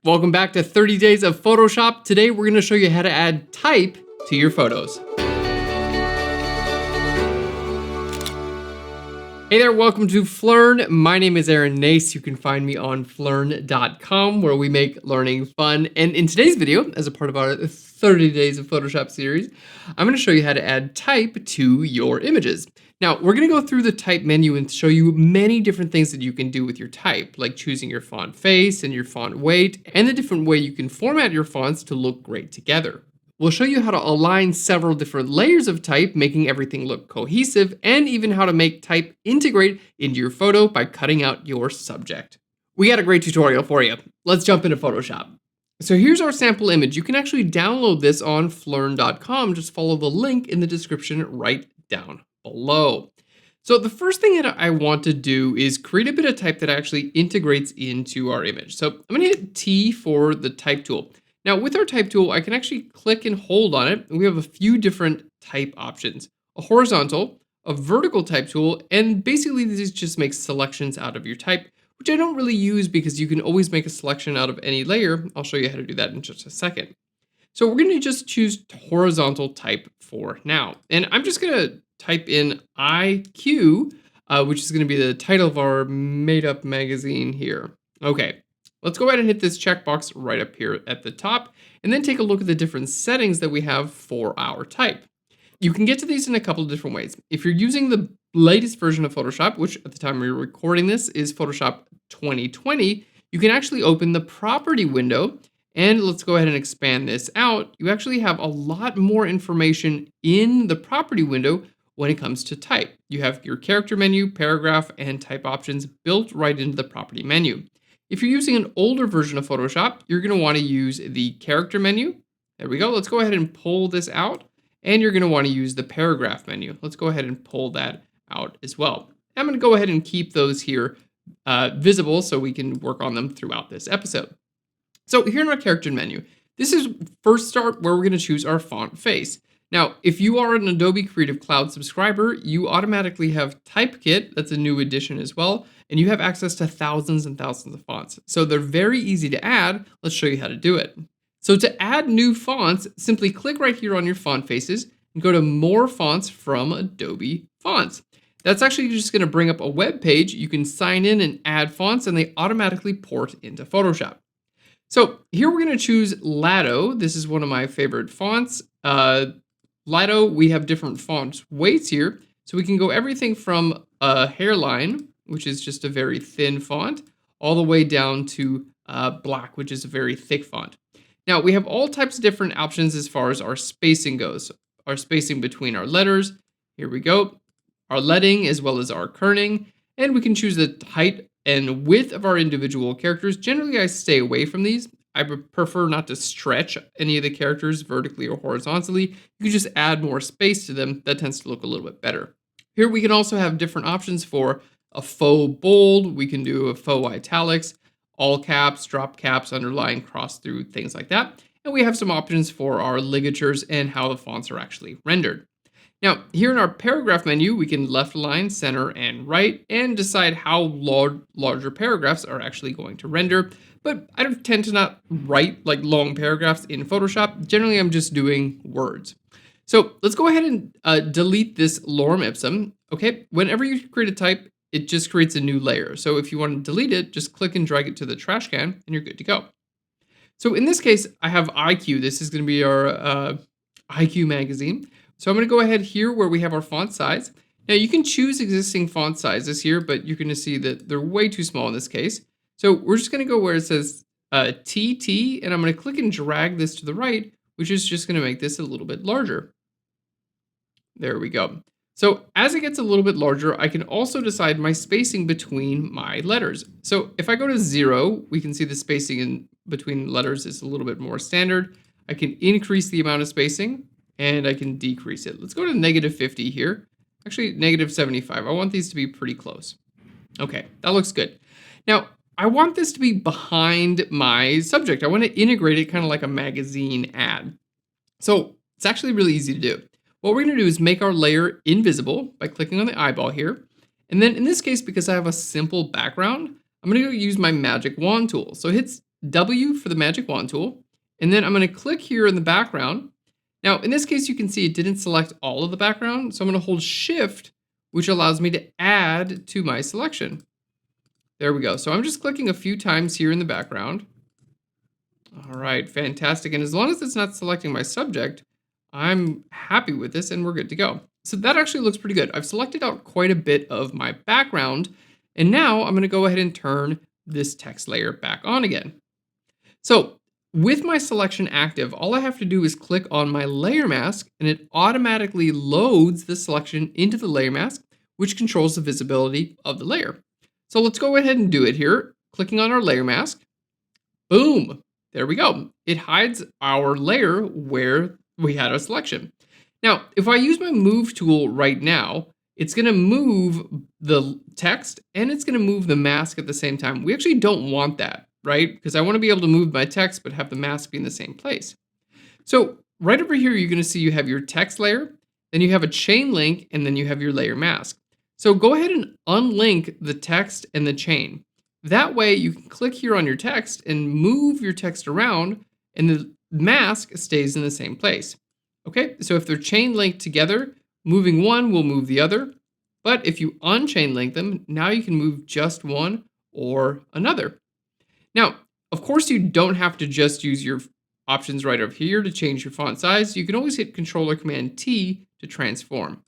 Welcome back to 30 Days of Photoshop. Today we're going to show you how to add type to your photos. Hey there, welcome to Phlearn. My name is Aaron Nace. You can find me on phlearn.com where we make learning fun. And in today's video, as a part of our 30 Days of Photoshop series, I'm going to show you how to add type to your images. Now, we're going to go through the type menu and show you many different things that you can do with your type, like choosing your font face and your font weight, and the different way you can format your fonts to look great together. We'll show you how to align several different layers of type, making everything look cohesive, and even how to make type integrate into your photo by cutting out your subject. We got a great tutorial for you. Let's jump into Photoshop. So here's our sample image. You can actually download this on phlearn.com. Just follow the link in the description right down below. So the first thing that I want to do is create a bit of type that actually integrates into our image. So I'm going to hit T for the type tool. Now with our type tool, I can actually click and hold on it, and we have a few different type options: a horizontal, a vertical type tool, and basically these just make selections out of your type, which I don't really use because you can always make a selection out of any layer. I'll show you how to do that in just a second. So we're going to just choose horizontal type for now, and I'm just going to type in IQ, which is going to be the title of our made-up magazine here. Okay. Let's go ahead and hit this checkbox right up here at the top, and then take a look at the different settings that we have for our type. You can get to these in a couple of different ways. If you're using the latest version of Photoshop, which at the time we're recording this is Photoshop 2020, you can actually open the property window, and let's go ahead and expand this out. You actually have a lot more information in the property window when it comes to type. You have your character menu, paragraph, and type options built right into the property menu. If you're using an older version of Photoshop, you're going to want to use the character menu. There we go. Let's go ahead and pull this out. And you're going to want to use the paragraph menu. Let's go ahead and pull that out as well. I'm going to go ahead and keep those here visible so we can work on them throughout this episode. So here in our character menu, this is first start where we're going to choose our font face. Now, if you are an Adobe Creative Cloud subscriber, you automatically have Typekit. That's a new addition as well. And you have access to thousands and thousands of fonts. So they're very easy to add. Let's show you how to do it. So to add new fonts, simply click right here on your font faces and go to More Fonts from Adobe Fonts. That's actually just going to bring up a web page. You can sign in and add fonts, and they automatically port into Photoshop. So here we're going to choose Lado. This is one of my favorite fonts. Lado, we have different font weights here. So we can go everything from a hairline, which is just a very thin font, all the way down to black, which is a very thick font. Now we have all types of different options as far as our spacing goes. Our spacing between our letters, here we go, our leading as well as our kerning, and we can choose the height and width of our individual characters. Generally, I stay away from these. I prefer not to stretch any of the characters vertically or horizontally. You can just add more space to them. That tends to look a little bit better. Here we can also have different options for a faux bold. We can do a faux italics, all caps, drop caps, underline, cross through, things like that. And we have some options for our ligatures and how the fonts are actually rendered. Now, here in our paragraph menu, we can left align, center, and right, and decide how larger paragraphs are actually going to render. But I don't tend to not write like long paragraphs in Photoshop. Generally, I'm just doing words. So let's go ahead and delete this lorem ipsum. Okay, whenever you create a type, it just creates a new layer. So if you want to delete it, just click and drag it to the trash can, and you're good to go. So in this case, I have IQ. This is going to be our IQ magazine. So I'm going to go ahead here where we have our font size. Now you can choose existing font sizes here, but you're going to see that they're way too small in this case. So we're just going to go where it says TT, and I'm going to click and drag this to the right, which is just going to make this a little bit larger. There we go. So as it gets a little bit larger, I can also decide my spacing between my letters. So if I go to 0, we can see the spacing in between letters is a little bit more standard. I can increase the amount of spacing, and I can decrease it. Let's go to -50 here. Actually, -75. I want these to be pretty close. Okay, that looks good. Now, I want this to be behind my subject. I want to integrate it kind of like a magazine ad. So it's actually really easy to do. What we're going to do is make our layer invisible by clicking on the eyeball here. And then in this case, because I have a simple background, I'm going to use my magic wand tool. So hit W for the magic wand tool, and then I'm going to click here in the background. Now, in this case, you can see it didn't select all of the background, so I'm going to hold Shift, which allows me to add to my selection. There we go. So I'm just clicking a few times here in the background. All right, fantastic. And as long as it's not selecting my subject, I'm happy with this and we're good to go. So that actually looks pretty good. I've selected out quite a bit of my background, and now I'm going to go ahead and turn this text layer back on again. So with my selection active, all I have to do is click on my layer mask and it automatically loads the selection into the layer mask, which controls the visibility of the layer. So let's go ahead and do it here. Clicking on our layer mask, boom, there we go. It hides our layer where we had a selection. Now, if I use my move tool right now, it's going to move the text and it's going to move the mask at the same time. We actually don't want that, right? Because I want to be able to move my text but have the mask be in the same place. So right over here, you're going to see you have your text layer, then you have a chain link, and then you have your layer mask. So go ahead and unlink the text and the chain. That way you can click here on your text and move your text around and the mask stays in the same place. Okay, so if they're chain linked together, moving one will move the other. But if you unchain link them, now you can move just one or another. Now, of course, you don't have to just use your options right over here to change your font size. You can always hit Control or Command T to transform.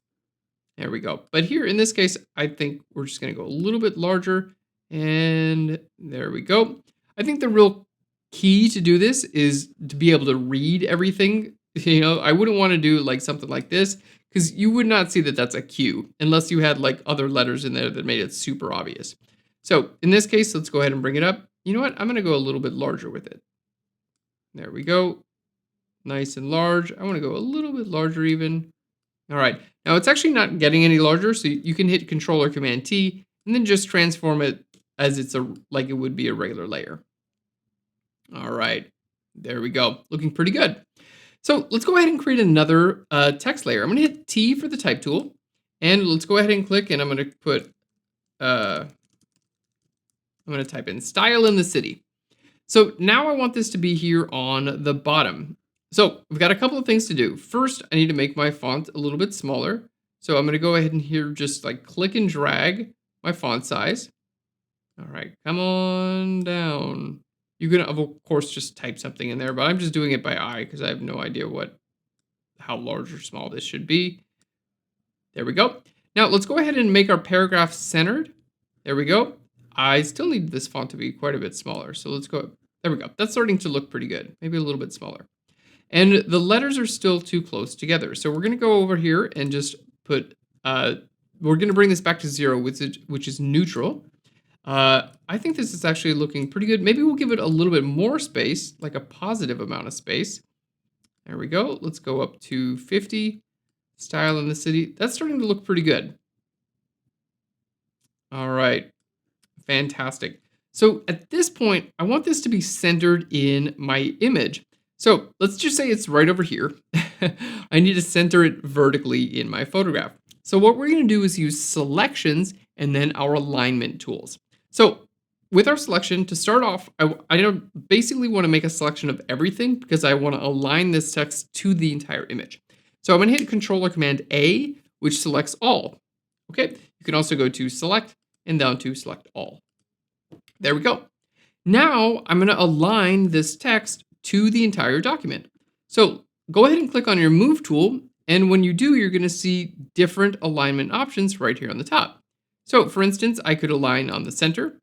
There we go. But here in this case, I think we're just going to go a little bit larger. And there we go. I think the real key to do this is to be able to read everything. You know, I wouldn't want to do like something like this because you would not see that that's a Q unless you had like other letters in there that made it super obvious. So in this case, let's go ahead and bring it up. You know what? I'm going to go a little bit larger with it. There we go. Nice and large. I want to go a little bit larger even. All right. Now it's actually not getting any larger, so you can hit Control or Command T and then just transform it as it's like it would be a regular layer. All right. There we go. Looking pretty good. So let's go ahead and create another text layer. I'm going to hit T for the type tool, and let's go ahead and click, and I'm going to put, I'm going to type in style in the city. So now I want this to be here on the bottom. So we've got a couple of things to do. First, I need to make my font a little bit smaller. So I'm going to go ahead and here just like click and drag my font size. All right, come on down. You can, of course, just type something in there, but I'm just doing it by eye because I have no idea how large or small this should be. There we go. Now let's go ahead and make our paragraph centered. There we go. I still need this font to be quite a bit smaller. So let's go. There we go. That's starting to look pretty good. Maybe a little bit smaller. And the letters are still too close together. So we're going to go over here and just put, we're going to bring this back to 0, which is neutral. I think this is actually looking pretty good. Maybe we'll give it a little bit more space, like a positive amount of space. There we go. Let's go up to 50. Style in the city. That's starting to look pretty good. All right. Fantastic. So at this point, I want this to be centered in my image. So let's just say it's right over here. I need to center it vertically in my photograph. So what we're going to do is use selections and then our alignment tools. So with our selection, to start off, I basically want to make a selection of everything because I want to align this text to the entire image. So I'm going to hit Control or Command A, which selects all. Okay, you can also go to Select and down to Select All. There we go. Now I'm going to align this text to the entire document. So go ahead and click on your Move tool, and when you do, you're going to see different alignment options right here on the top. So for instance, I could align on the center,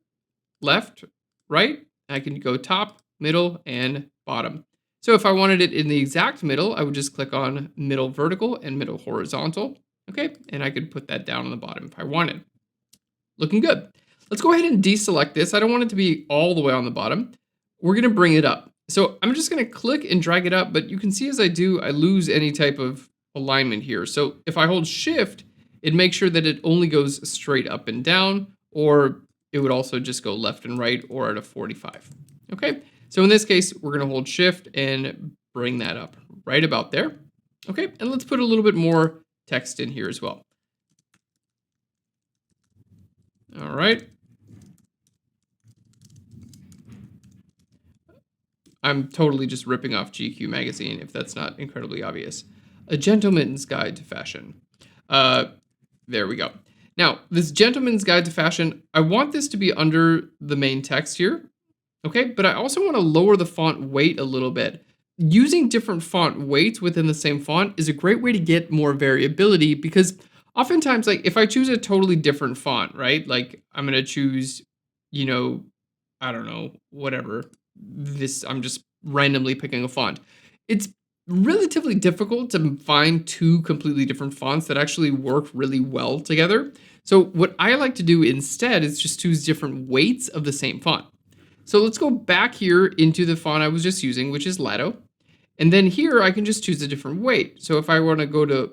left, right. I can go top, middle, and bottom. So if I wanted it in the exact middle, I would just click on middle vertical and middle horizontal. Okay, and I could put that down on the bottom if I wanted. Looking good. Let's go ahead and deselect this. I don't want it to be all the way on the bottom. We're going to bring it up. So I'm just going to click and drag it up, but you can see as I do, I lose any type of alignment here. So if I hold Shift, it makes sure that it only goes straight up and down, or it would also just go left and right or at a 45. Okay, so in this case, we're going to hold Shift and bring that up right about there. Okay, and let's put a little bit more text in here as well. All right. I'm totally just ripping off GQ magazine if that's not incredibly obvious. A Gentleman's Guide to Fashion. There we go. Now, this Gentleman's Guide to Fashion, I want this to be under the main text here, okay? But I also want to lower the font weight a little bit. Using different font weights within the same font is a great way to get more variability because oftentimes, like if I choose a totally different font, right? Like I'm going to choose, you know, I don't know, whatever. I'm just randomly picking a font. It's relatively difficult to find two completely different fonts that actually work really well together. So what I like to do instead is just choose different weights of the same font. So let's go back here into the font I was just using, which is Lato. And then here I can just choose a different weight. So if I want to go to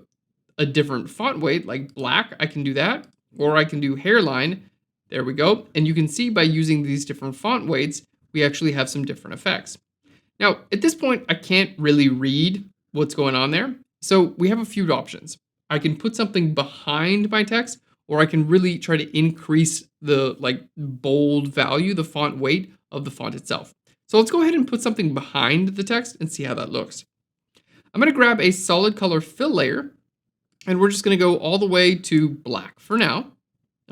a different font weight, like black, I can do that. Or I can do hairline. There we go. And you can see by using these different font weights, we actually have some different effects. Now, at this point, I can't really read what's going on there. So we have a few options. I can put something behind my text, or I can really try to increase the bold value, the font weight of the font itself. So let's go ahead and put something behind the text and see how that looks. I'm going to grab a solid color fill layer, and we're just going to go all the way to black for now.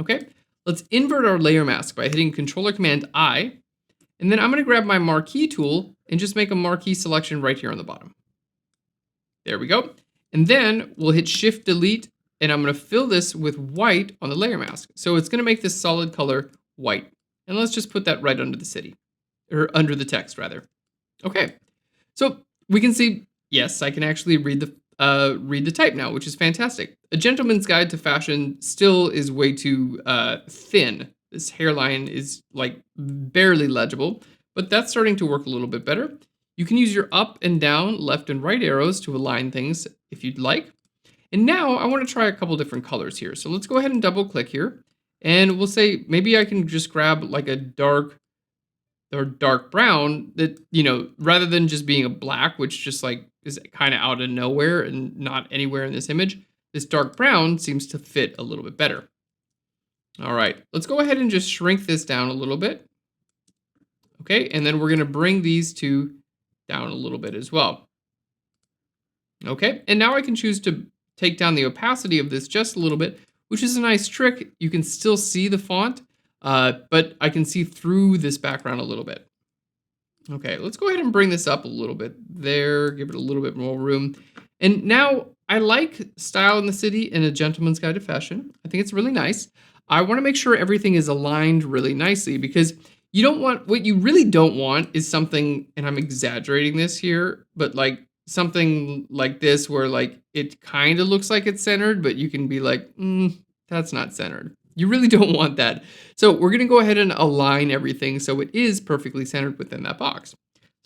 Okay, let's invert our layer mask by hitting Control-Command-I, and then I'm going to grab my marquee tool and just make a marquee selection right here on the bottom. There we go. And then we'll hit Shift-Delete, and I'm going to fill this with white on the layer mask. So it's going to make this solid color white. And let's just put that right under the city, or under the text rather. Okay, so we can see, yes, I can actually read the type now, which is fantastic. A Gentleman's Guide to Fashion still is way too thin. This hairline is like barely legible, but that's starting to work a little bit better. You can use your up and down, left and right arrows to align things if you'd like. And now I want to try a couple different colors here. So let's go ahead and double click here. And we'll say maybe I can just grab like a dark brown that, you know, rather than just being a black, which just like is kind of out of nowhere and not anywhere in this image, this dark brown seems to fit a little bit better. All right, let's go ahead and just shrink this down a little bit. Okay, and then we're going to bring these two down a little bit as well. Okay, and now I can choose to take down the opacity of this just a little bit, which is a nice trick. You can still see the font, but I can see through this background a little bit. Okay, let's go ahead and bring this up a little bit there, give it a little bit more room. And now I like Style in the City and A Gentleman's Guide to Fashion. I think it's really nice. I want to make sure everything is aligned really nicely because you don't want, what you really don't want is something, and I'm exaggerating this here, but like something like this where like it kind of looks like it's centered, but you can be like, that's not centered. You really don't want that. So we're going to go ahead and align everything so it is perfectly centered within that box.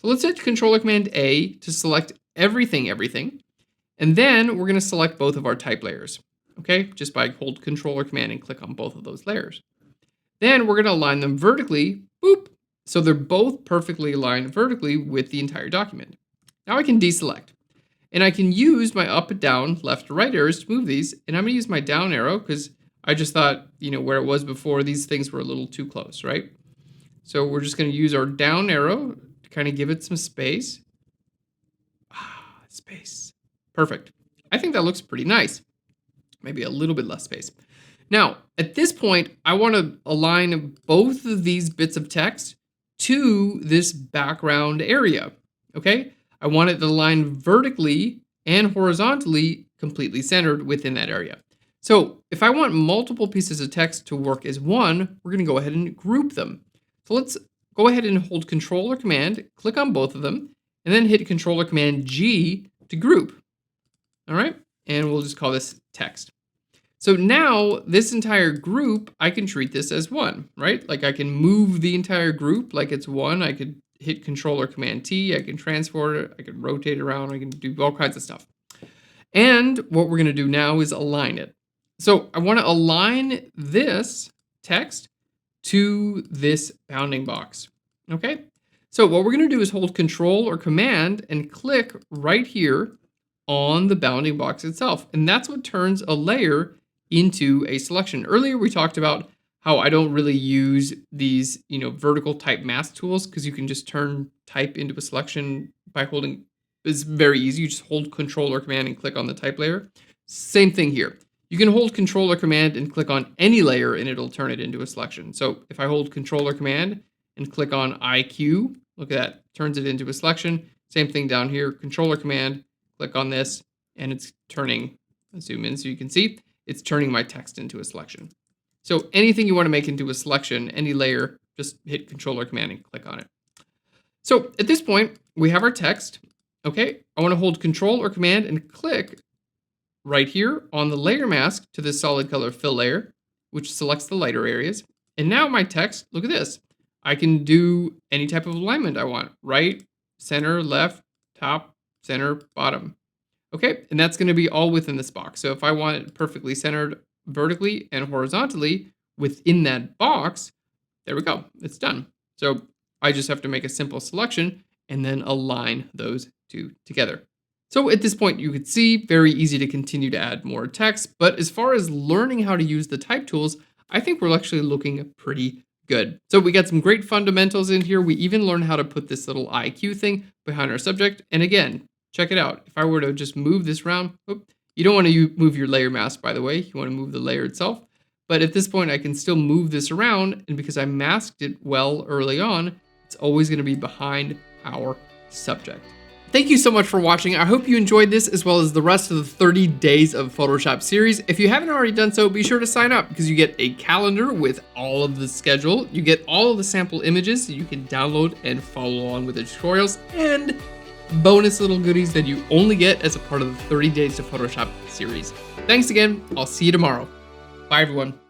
So let's hit Control-Command-A to select everything. And then we're going to select both of our type layers. Okay, just by hold Control or Command and click on both of those layers. Then we're going to align them vertically, boop, so they're both perfectly aligned vertically with the entire document. Now I can deselect, and I can use my up and down, left to right arrows to move these, and I'm going to use my down arrow because I just thought, you know, where it was before, these things were a little too close, right? So we're just going to use our down arrow to kind of give it some space. Space. Perfect. I think that looks pretty nice. Maybe a little bit less space. Now, at this point, I want to align both of these bits of text to this background area, okay? I want it to align vertically and horizontally completely centered within that area. So if I want multiple pieces of text to work as one, we're going to go ahead and group them. So let's go ahead and hold Control or Command, click on both of them, and then hit Control or Command G to group. All right, and we'll just call this text. So now this entire group, I can treat this as one, right? Like I can move the entire group like it's one. I could hit Control or Command T. I can transport it. I can rotate it around. I can do all kinds of stuff. And what we're going to do now is align it. So I want to align this text to this bounding box. Okay. So what we're going to do is hold Control or Command and click right here on the bounding box itself. And that's what turns a layer into a selection. Earlier, we talked about how I don't really use these, vertical type mask tools because you can just turn type into a selection by holding. It's very easy. You just hold Control or Command and click on the type layer. Same thing here. You can hold Control or Command and click on any layer and it'll turn it into a selection. So if I hold Control or Command and click on IQ, look at that, turns it into a selection. Same thing down here, Control or Command, click on this, and it's turning, I'll zoom in so you can see, it's turning my text into a selection. So anything you want to make into a selection, any layer, just hit Control or Command and click on it. So at this point, we have our text. Okay, I want to hold Control or Command and click right here on the layer mask to this solid color fill layer, which selects the lighter areas. And now my text, look at this. I can do any type of alignment I want. Right, center, left, top, center, bottom. Okay, and that's going to be all within this box. So if I want it perfectly centered vertically and horizontally within that box, there we go, it's done. So I just have to make a simple selection and then align those two together. So at this point, you could see, very easy to continue to add more text, but as far as learning how to use the type tools, I think we're actually looking pretty good. So we got some great fundamentals in here. We even learned how to put this little IQ thing behind our subject. And again, check it out. If I were to just move this around, you don't want to move your layer mask, by the way. You want to move the layer itself. But at this point, I can still move this around. And because I masked it well early on, it's always going to be behind our subject. Thank you so much for watching. I hope you enjoyed this as well as the rest of the 30 days of Photoshop series. If you haven't already done so, be sure to sign up because you get a calendar with all of the schedule. You get all of the sample images that you can download and follow along with the tutorials, and bonus little goodies that you only get as a part of the 30 Days to Photoshop series. Thanks again. I'll see you tomorrow. Bye, everyone.